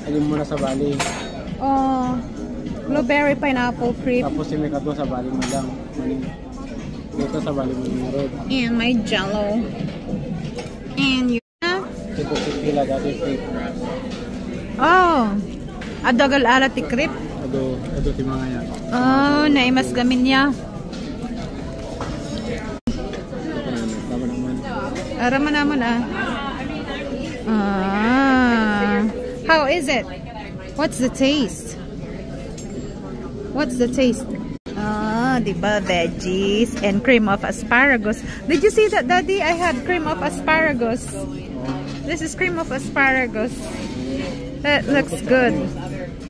Ayun muna sa Bali. Oh, blueberry pineapple crepe. Tapos yung may kadwa sa Bali mo lang. Dito sa Bali mo road. And my jello. And you Ito si Pila dati crepe. oh, adagal alat ti crepe. Ado ti mga yan. Oh, naimas gamin niya. Tama naman. Arama naman How is it? What's the taste? What's the taste? Diba, veggies and cream of asparagus. Did you see that, Daddy? I had cream of asparagus. This is cream of asparagus. That looks good.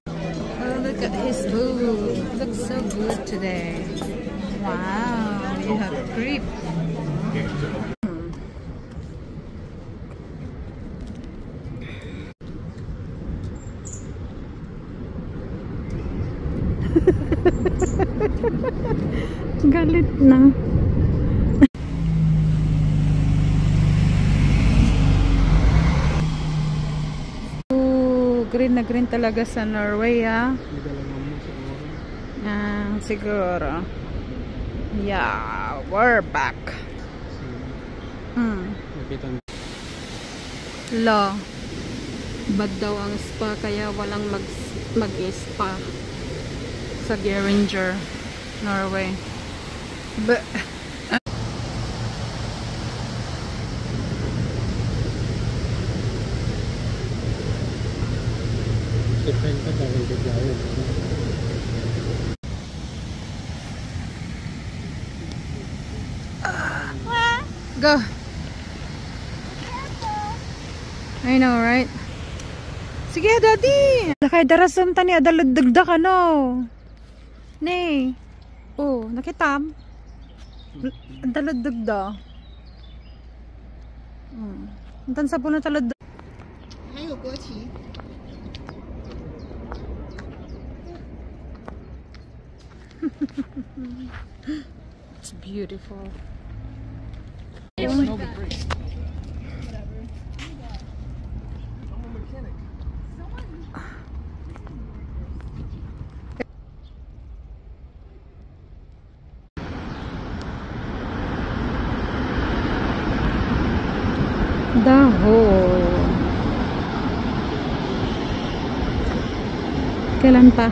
Oh, look at his food. Looks so good today. Wow, you have crepe. Galit na. Green na green talaga sa Norway, siguro. Yeah, we're back. Lo, bad daw ang spa kaya walang mag-spa sa Geiranger, Norway. But go. I know, right? Sige, Daddy. Lakay darasam tani adalagdagda ka no. Nay. Oh, nakitam. Adalagdagda. Antan sa puno talad. Hayo gochi. It's beautiful. Dahon. Kailan pa?